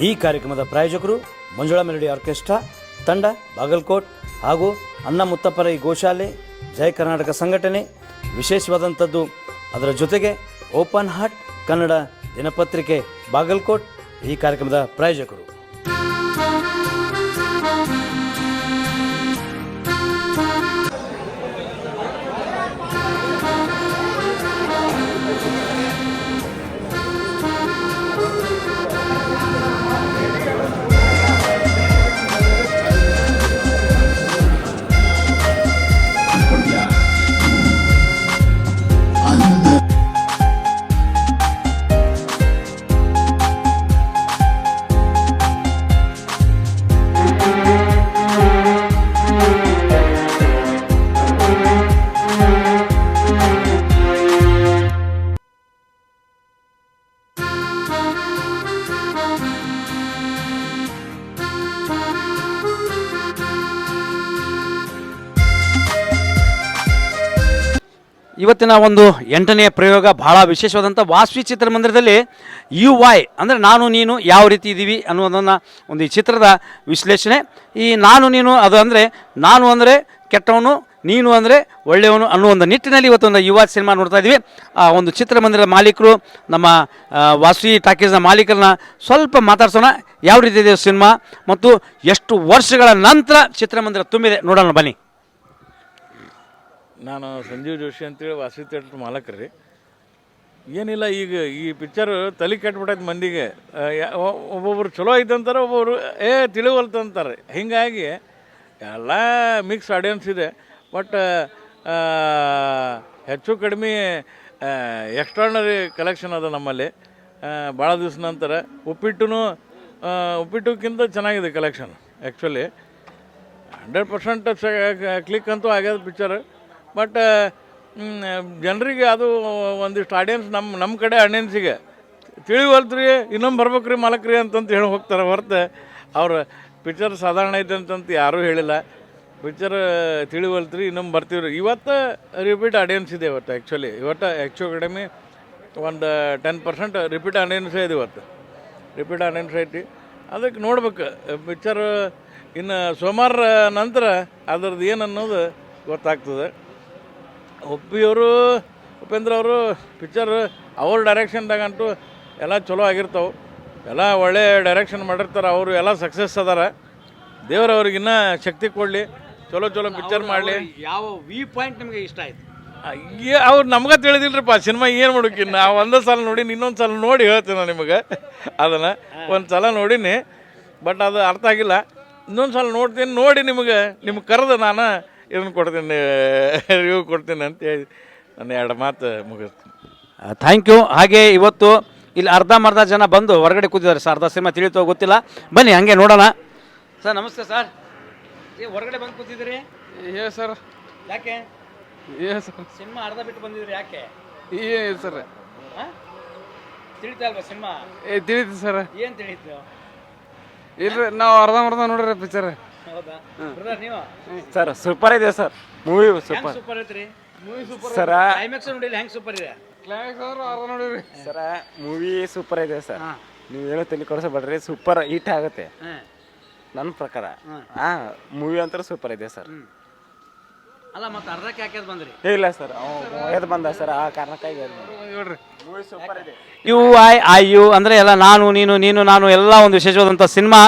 ಈ ಕಾರ್ಯಕ್ರಮದ ಪ್ರಾಯೋಜಕರು ಮಂಜುಳಾ ಮೆಲೋಡಿ ಆರ್ಕೆಸ್ಟ್ರಾ ತಂಡ ಬಾಗಲಕೋಟ್ ಹಾಗೂ ಅಣ್ಣ ಮುತ್ತಪ್ಪರ ಈ ಗೋಶಾಲೆ ಜಯ ಕರ್ನಾಟಕ ಸಂಘಟನೆ. ವಿಶೇಷವಾದಂಥದ್ದು ಅದರ ಜೊತೆಗೆ ಓಪನ್ ಹಾರ್ಟ್ ಕನ್ನಡ ದಿನಪತ್ರಿಕೆ ಬಾಗಲಕೋಟ್ ಈ ಕಾರ್ಯಕ್ರಮದ ಪ್ರಾಯೋಜಕರು. ಇವತ್ತಿನ ಒಂದು 8ನೇ ಪ್ರಯೋಗ ಬಹಳ ವಿಶೇಷವಾದಂಥ ವಾಸವಿ ಚಿತ್ರಮಂದಿರದಲ್ಲಿ UI ಅಂದರೆ ನಾನು ನೀನು ಯಾವ ರೀತಿ ಇದ್ದೀವಿ ಅನ್ನೋದನ್ನು ಒಂದು ಈ ಚಿತ್ರದ ವಿಶ್ಲೇಷಣೆ. ಈ ನಾನು ನೀನು ಅದು ಅಂದರೆ ನಾನು ಅಂದರೆ ಕೆಟ್ಟವನು, ನೀನು ಅಂದರೆ ಒಳ್ಳೆಯವನು ಅನ್ನೋ ಒಂದು ನಿಟ್ಟಿನಲ್ಲಿ ಇವತ್ತೊಂದು ಯುವ ಸಿನಿಮಾ ನೋಡ್ತಾ ಇದ್ದೀವಿ. ಆ ಒಂದು ಚಿತ್ರಮಂದಿರದ ಮಾಲೀಕರು ನಮ್ಮ ವಾಸವಿ ಟಾಕೀಸ್ನ ಮಾಲೀಕರನ್ನ ಸ್ವಲ್ಪ ಮಾತಾಡ್ಸೋಣ. ಯಾವ ರೀತಿ ಇದೆ ಸಿನಿಮಾ ಮತ್ತು ಎಷ್ಟು ವರ್ಷಗಳ ನಂತರ ಚಿತ್ರಮಂದಿರ ತುಂಬಿದೆ ನೋಡೋಣ ಬನ್ನಿ. ನಾನು ಸಂಜೀವ್ ಜೋಶಿ ಅಂತೇಳಿ ವಾಸವಿ ಥಿಯೇಟ್ರ್ ಮಾಲಕರು ರೀ. ಏನಿಲ್ಲ, ಈಗ ಈ ಪಿಕ್ಚರ್ ತಲೆ ಕೆಟ್ಬಿಟ್ಟೈತೆ ಮಂದಿಗೆ. ಒಬ್ಬೊಬ್ರು ಚಲೋ ಐತೆ ಅಂತಾರೆ, ಒಬ್ಬೊಬ್ರು ತಿಳಿವಲ್ತು ಅಂತಾರೆ. ಹೀಗಾಗಿ ಎಲ್ಲ ಮಿಕ್ಸ್ ಆಡಿಯನ್ಸ್ ಇದೆ. ಬಟ್ ಹೆಚ್ಚು ಕಡಿಮೆ ಎಕ್ಸ್ಟ್ರಾರ್ನರಿ ಕಲೆಕ್ಷನ್ ಅದ ನಮ್ಮಲ್ಲಿ. ಭಾಳ ದಿವಸ ನಂತರ ಉಪ್ಪಿಟ್ಟಕ್ಕಿಂತ ಚೆನ್ನಾಗಿದೆ ಕಲೆಕ್ಷನ್. ಆ್ಯಕ್ಚುಲಿ 100% ಕ್ಲಿಕ್ ಅಂತೂ ಆಗ್ಯದ ಪಿಕ್ಚರ್. ಬಟ್ ಜನರಿಗೆ ಅದು ಒಂದಿಷ್ಟು ಆಡಿಯನ್ಸ್ ನಮ್ಮ ಕಡೆ ಆಡಿಯನ್ಸಿಗೆ ತಿಳಿವಲ್ತ್ರಿ, ಇನ್ನೊಮ್ಮೆ ಬರ್ಬೇಕ್ರಿ ಮಾಲಕ್ರಿ ಅಂತಂತ ಹೇಳಿ ಹೋಗ್ತಾರೆ ಹೊರತು ಅವ್ರು ಪಿಕ್ಚರ್ ಸಾಧಾರಣ ಐತೆ ಅಂತಂತ ಯಾರೂ ಹೇಳಿಲ್ಲ. ಪಿಕ್ಚರ್ ತಿಳಿವಲ್ತ್ರಿ, ಇನ್ನೊಮ್ಮೆ ಬರ್ತೀವ್ರಿ. ಇವತ್ತು ರಿಪೀಟ್ ಆಡಿಯನ್ಸ್ ಇದೆ. ಇವತ್ತು ಹೆಚ್ಚು ಕಡಿಮೆ ಒಂದು 10% ರಿಪೀಟ್ ಆಡಿಯನ್ಸೇ ಇದೆ. ಇವತ್ತು ರಿಪೀಟ್ ಆಡಿಯನ್ಸ್ ಐತಿ. ಅದಕ್ಕೆ ನೋಡ್ಬೇಕು ಪಿಕ್ಚರ್. ಇನ್ನು ಸೋಮವಾರ ನಂತರ ಅದ್ರದ್ದು ಏನು ಅನ್ನೋದು ಗೊತ್ತಾಗ್ತದೆ. ಉಪೇಂದ್ರ ಅವರು ಪಿಕ್ಚರ್ ಅವ್ರ ಡೈರೆಕ್ಷನ್ದಾಗಂತೂ ಎಲ್ಲ ಚಲೋ ಆಗಿರ್ತಾವೆ. ಎಲ್ಲ ಒಳ್ಳೆ ಡೈರೆಕ್ಷನ್ ಮಾಡಿರ್ತಾರೆ. ಅವರು ಎಲ್ಲ ಸಕ್ಸಸ್ ಅದಾರ. ದೇವ್ರವ್ರಿಗಿನ್ನ ಶಕ್ತಿ ಕೊಡಲಿ, ಚಲೋ ಪಿಕ್ಚರ್ ಮಾಡಲಿ. ಯಾವ ಪಾಯಿಂಟ್ ನಿಮಗೆ ಇಷ್ಟ ಆಯ್ತು? ಅವ್ರು ನಮ್ಗೆ ತಿಳಿದಿಲ್ರಿಪ್ಪ ಸಿನಿಮಾ ಏನು ಮಾಡೋಕೆ. ನಾವು ಒಂದೇ ಸಲ ನೋಡೀನಿ, ಇನ್ನೊಂದು ಸಲ ನೋಡಿ ಹೇಳ್ತೀನಿ ನಾನು ನಿಮಗೆ. ಅದನ್ನು ಒಂದು ಸಲ ನೋಡೀನಿ, ಬಟ್ ಅದು ಅರ್ಥ ಆಗಿಲ್ಲ. ಇನ್ನೊಂದು ಸಲ ನೋಡ್ತೀನಿ, ನೋಡಿ ನಿಮಗೆ ಕರೆದು ನಾನು ಇದನ್ನು ಕೊಡ್ತೀನಿ, ರಿವ್ಯೂ ಕೊಡ್ತೀನಿ ಅಂತ ಹೇಳಿ ನಾನು 2 ಮಾತು ಮುಗಿಸ್ತೀನಿ. Thank you. ಹಾಗೆ ಇವತ್ತು ಇಲ್ಲಿ ಅರ್ಧಂಬರ್ಧ ಜನ ಬಂದು ಹೊರಗಡೆ ಕೂತಿದ್ದಾರೆ ಸರ್. ಅರ್ಧ ಸಿನಿಮಾ ತಿಳಿತೋ ಗೊತ್ತಿಲ್ಲ, ಬನ್ನಿ ಹಾಗೆ ನೋಡೋಣ. ಸರ್ ನಮಸ್ತೆ ಸರ್. ಹೊರಗಡೆ ಬಂದು ಕೂತಿದ್ದೀರಿ ಸರ್? ಯಾಕೆ ಸರ್ ಸಿನಿಮಾ ಅರ್ಧ ಬಿಟ್ಟು ಬಂದಿದ್ರಿ? ಯಾಕೆ ಸರ್? ತಿಳಿತಾ ಅಲ್ವಾ ಸಿನಿಮಾ? ತಿಳಿತು ಸರ್. ಏನು ತಿಳಿತು? ಇಲ್ರಿ, ನಾವು ಅರ್ಧಂಬರ್ಧ ನೋಡ್ರಿ ಪಿಕ್ಚರ್. ಹೌದಾ ನೀವು? ಸರ್ ಸೂಪರ್ ಇದೆ ಸರ್ ಮೂವಿ. ಸೂಪರ್ ಐತ್ರಿ ಮೂವಿ. Super sir. ಕ್ಲೈಮ್ಯಾಕ್ಸ್ ನೋಡಿಲ್ಲ, ಹೆಂಗೆ ಸೂಪರ್ ಇದೆ? ಕ್ಲೈಮ್ಯಾಕ್ಸ್ ಅರ್ಧ ನೋಡಿರಿ ಸರ್. ಮೂವಿ ಸೂಪರ್ ಇದೆ ಸರ್. ನೀವು ಏನೋ ತಲೆ ಕೊಡಿಸಬೇಡ್ರಿ, ಸೂಪರ್ ಹಿಟ್ ಆಗುತ್ತೆ ನನ್ನ ಪ್ರಕಾರ. ಮೂವಿ ಅಂತ ಸೂಪರ್ ಇದೆ ಸರ್. ಅಲ್ಲ ಮತ್ತೆ ಅರ್ಧಕ್ಕೆ ಯಾಕೆ ಬಂದ್ರಿ? ಇಲ್ಲ ಸರ್, ಎದ್ದು ಬಂದ ಸರ್, ಆ ಕಾರಣಕ್ಕಾಗಿ ನೋಡ್ರಿ. ಮೂವಿ ಸೂಪರ್ ಇದೆ. UI ಅಂದರೆ ಎಲ್ಲ ನಾನು ನೀನು ನೀನು ನಾನು ಎಲ್ಲ ಒಂದು ವಿಶೇಷವಾದಂಥ ಸಿನಿಮಾ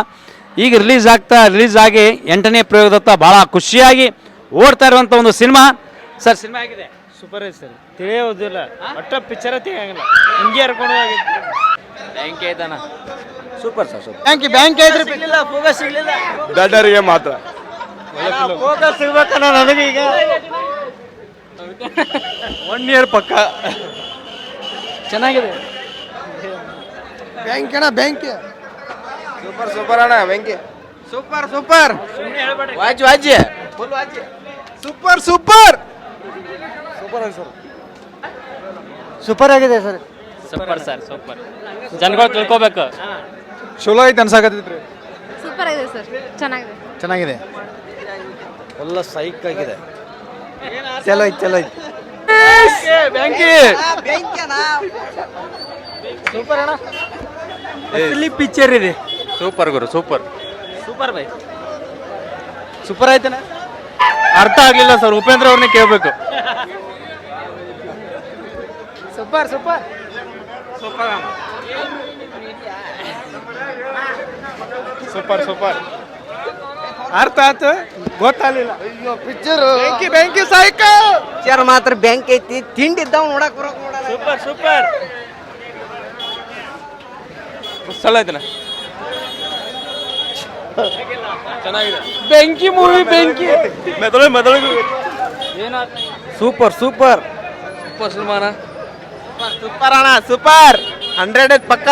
ಈಗ ರಿಲೀಸ್ ಆಗಿ 8ನೇ ಪ್ರಯೋಗದತ್ತ ಭಾಳ ಖುಷಿಯಾಗಿ ಓಡ್ತಾ ಇರುವಂಥ ಒಂದು ಸಿನಿಮಾ. ಸರ್ ಸಿನಿಮಾ ಆಗಿದೆ? ಸೂಪರ್ ಇದೆ ಸರ್. ತಿಳಿಯೋದಿಲ್ಲ ಒಟ್ಟ ಪಿಕ್ಚರ್ ತಿಳಿಯಂಗಿಲ್ಲ, ಹಿಂಗೆ ಹರ್ಕೊಂಡು ಬ್ಯಾಂಕ್ ಐತನ. Super sir, super. ಬ್ಯಾಂಕ್ ಐತ್ರಿ, ಸಿಗಲಿಲ್ಲ, ಫೋಕಸ್ ಸಿಗಲಿಲ್ಲ. ದಡ್ಡರಿಗೆ ಮಾತ್ರ ಫೋಕಸ್ ಸಿಗ್ಬೇಕಲ್ಲ ನನಗೆ. ಈಗ 1 ಇಯರ್ ಪಕ್ಕ ಚೆನ್ನಾಗಿದೆ. ಬ್ಯಾಂಕ್ ಅಣ್ಣ, ಬ್ಯಾಂಕ್ ಸೂಪರ್ ಅಣ್ಣ, bank super. Was full was. Super sir. Super ಆಗಿದೆ ಸರ್. ಸೂಪರ್ ಜನಗಳು ತಿಳ್ಕೊಬೇಕು. ಚಲೋ ಐತೆ ಅನ್ಸಾಕತ್ತೈತ್ರಿ. ಸೂಪರ್ ಆಗಿದೆ ಸರ್, ಚೆನ್ನಾಗಿದೆ. ಎಲ್ಲ ಸೈಕ್ ಆಗಿದೆ. ಚಲೋ ಐತೆ. ಸೂಪರ್ ಅಣ್ಣ. ಪಿಕ್ಚರ್ ಇದೆ. ಸೂಪರ್ ಗುರು ಸೂಪರ್. ಸೂಪರ್ ಬೈ, ಸೂಪರ್ ಆಯ್ತಾನೆ. ಅರ್ಥ ಆಗಲಿಲ್ಲ ಸರ್, ಉಪೇಂದ್ರ ಅವ್ರನ್ನೇ ಕೇಳಬೇಕು. ಸೂಪರ್ ಸೂಪರ್ ಸೂಪರ್ ಸೂಪರ್ ಅರ್ಥ ಆಯ್ತು, ಗೊತ್ತಾಗಲಿಲ್ಲ. ಬೆಂಕಿ ಸಾಯ್ಕ ಪಿಕ್ಚರ್ ಮಾತ್ರ ಬೆಂಕಿ ಐತಿ. ತಿಂಡಿ ಇದ್ದಾವ ನೋಡಕ್ ಬರೋಕ್ ನೋಡ. ಸೂಪರ್ ಸೂಪರ್ ಚಲೋ ಐತನ, ಚೆನ್ನಾಗಿದೆ. ಬೆಂಕಿ ಮೂವಿ ಬೆಂಕಿ. ಮೆದುಳು ಸೂಪರ್ ಸೂಪರ್ ಸೂಪರ್ ಸಿನಿಮಾನ. ಸೂಪರ್ ಅಣ್ಣ, ಸೂಪರ್ 100 ಪಕ್ಕ.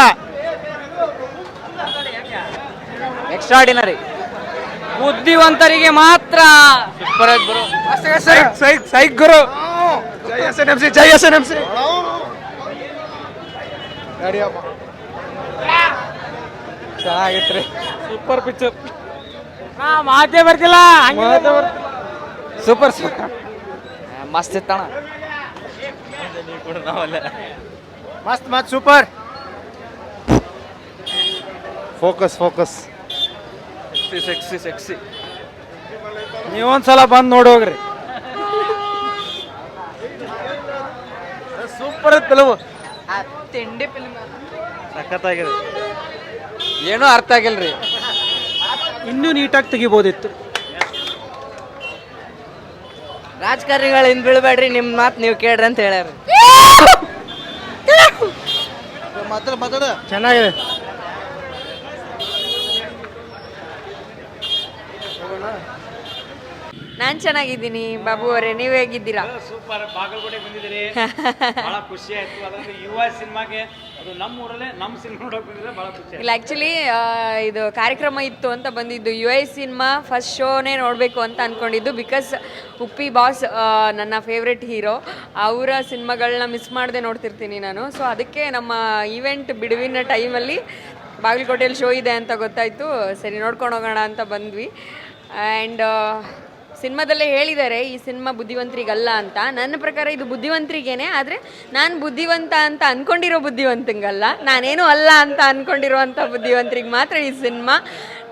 ಎಕ್ಸ್ಟ್ರಾರ್ಡಿನರಿ. ಬುದ್ಧಿವಂತರಿಗೆ ಮಾತ್ರ. ಸೂಪರ್ ಆಯ್ತು ಬರೋ. ಸೈಕ್ ಗುರು. ಜೈ SNMC, ಜೈ SNMC. ಚೆನ್ನಾಗಿತ್ರಿ, ಸೂಪರ್ ಪಿಕ್ಚರ್. ಮಾತೇ ಬರ್ತಿಲ್ಲ. ಸೂಪರ್ ಸೂಪರ್ ಮಸ್ತ್ ಇತ್ತಣ. ಮಸ್ತ್ ಮಸ್ತ್ super. Focus focus. Sexy sexy. ನೀವೊಂದ್ಸಲ ಬಂದು ನೋಡಿ ಹೋಗ್ರಿ. Super film. ತಿಂಡಿ ಫಿಲ್ಮ್ ಸಖತ್ತಾಗಿದೆ. ಏನೂ ಅರ್ಥ ಆಗಿಲ್ರಿ. ಇನ್ನೂ ನೀಟಾಗಿ ತೆಗಿಬೋದಿತ್ತು. ರಾಜಕಾರಣಿಗಳು ಹಿಂದ್ ಬೀಳ್ಬೇಡ್ರಿ, ನಿಮ್ಮ ಮಾತು ನೀವು ಕೇಳ್ರಿ ಅಂತ ಹೇಳ್ಯಾರ. ಚೆನ್ನಾಗಿದೆ. ನಾನ್ ಚೆನ್ನಾಗಿದ್ದೀನಿ ಬಾಬು ಅವರೇ, ನೀವು ಹೇಗಿದ್ದೀರಾ? ಸೂಪರ್. ಬಾಗಲಕೋಟೆ ಬಂದಿದ್ದೀರಿ, ಬಹಳ ಖುಷಿ ಆಯ್ತು. ಅದರಲ್ಲಿ ಯುವ ಸಿನಿಮಾಗೆ ಅದು ನಮ್ಮ ಊರಲ್ಲೇ ನಮ್ಮ ಸಿನಿಮಾ ನೋಡೋಕೆ ಬಂದಿದ್ರೆ ಬಹಳ ಖುಷಿ ಆಯ್ತು. ಇಲ್ಲ ಆ್ಯಕ್ಚುಲಿ ಇದು ಕಾರ್ಯಕ್ರಮ ಇತ್ತು ಅಂತ ಬಂದಿದ್ದು. UI ಸಿನಿಮಾ ಫಸ್ಟ್ ಶೋನೇ ನೋಡಬೇಕು ಅಂತ ಅಂದ್ಕೊಂಡಿದ್ದು. ಬಿಕಾಸ್ ಉಪ್ಪಿ ಬಾಸ್ ನನ್ನ ಫೇವ್ರೆಟ್ ಹೀರೋ, ಅವರ ಸಿನಿಮಾಗಳನ್ನ ಮಿಸ್ ಮಾಡದೆ ನೋಡ್ತಿರ್ತೀನಿ ನಾನು. ಸೊ ಅದಕ್ಕೆ ನಮ್ಮ ಈವೆಂಟ್ ಬಿಡುವಿನ ಟೈಮಲ್ಲಿ ಬಾಗಲಕೋಟೆಯಲ್ಲಿ ಶೋ ಇದೆ ಅಂತ ಗೊತ್ತಾಯಿತು. ಸರಿ ನೋಡ್ಕೊಂಡು ಹೋಗೋಣ ಅಂತ ಬಂದ್ವಿ. ಆ್ಯಂಡ್ ಸಿನಿಮಾದಲ್ಲೇ ಹೇಳಿದ್ದಾರೆ ಈ ಸಿನಿಮಾ ಬುದ್ಧಿವಂತರಿಗಲ್ಲ ಅಂತ. ನನ್ನ ಪ್ರಕಾರ ಇದು ಬುದ್ಧಿವಂತರಿಗೇನೆ, ಆದರೆ ನಾನು ಬುದ್ಧಿವಂತ ಅಂತ ಅಂದ್ಕೊಂಡಿರೋ ಬುದ್ಧಿವಂತಂಗಲ್ಲ, ನಾನೇನು ಅಲ್ಲ ಅಂತ ಅಂದ್ಕೊಂಡಿರುವಂಥ ಬುದ್ಧಿವಂತರಿಗೆ ಮಾತ್ರ ಈ ಸಿನಿಮಾ.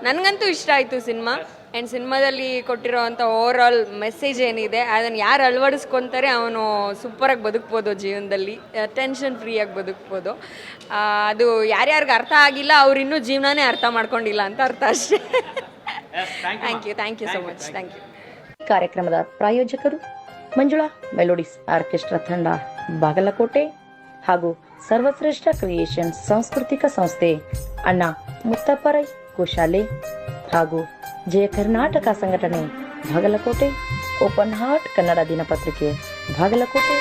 ನನಗಂತೂ ಇಷ್ಟ ಆಯಿತು ಸಿನಿಮಾ. ಆ್ಯಂಡ್ ಸಿನಿಮಾದಲ್ಲಿ ಕೊಟ್ಟಿರೋವಂಥ ಓವರ್ ಆಲ್ ಮೆಸೇಜ್ ಏನಿದೆ ಅದನ್ನು ಯಾರು ಅಳವಡಿಸ್ಕೊತಾರೆ ಅವನು ಸೂಪರಾಗಿ ಬದುಕ್ಬೋದು ಜೀವನದಲ್ಲಿ, ಟೆನ್ಷನ್ ಫ್ರೀಯಾಗಿ ಬದುಕ್ಬೋದು. ಅದು ಯಾರ್ಯಾರಿಗೆ ಅರ್ಥ ಆಗಿಲ್ಲ ಅವ್ರು ಇನ್ನೂ ಜೀವನನೇ ಅರ್ಥ ಮಾಡ್ಕೊಂಡಿಲ್ಲ ಅಂತ ಅರ್ಥ ಅಷ್ಟೇ. Thank you so much. Thank you. ಕಾರ್ಯಕ್ರಮದ ಪ್ರಾಯೋಜಕರು ಮಂಜುಳಾ ಮೆಲೋಡಿಸ್ ಆರ್ಕೆಸ್ಟ್ರಾ ತಂಡ ಬಾಗಲಕೋಟೆ ಹಾಗೂ ಸರ್ವಶ್ರೇಷ್ಠ ಕ್ರಿಯೇಷನ್ಸ್ ಸಾಂಸ್ಕೃತಿಕ ಸಂಸ್ಥೆ ಅಣ್ಣ ಮುತ್ತಪ್ಪರೈ ಗೋಶಾಲೆ ಹಾಗೂ ಜಯ ಕರ್ನಾಟಕ ಸಂಘಟನೆ ಬಾಗಲಕೋಟೆ, ಓಪನ್ ಹಾರ್ಟ್ ಕನ್ನಡ ದಿನಪತ್ರಿಕೆ ಬಾಗಲಕೋಟೆ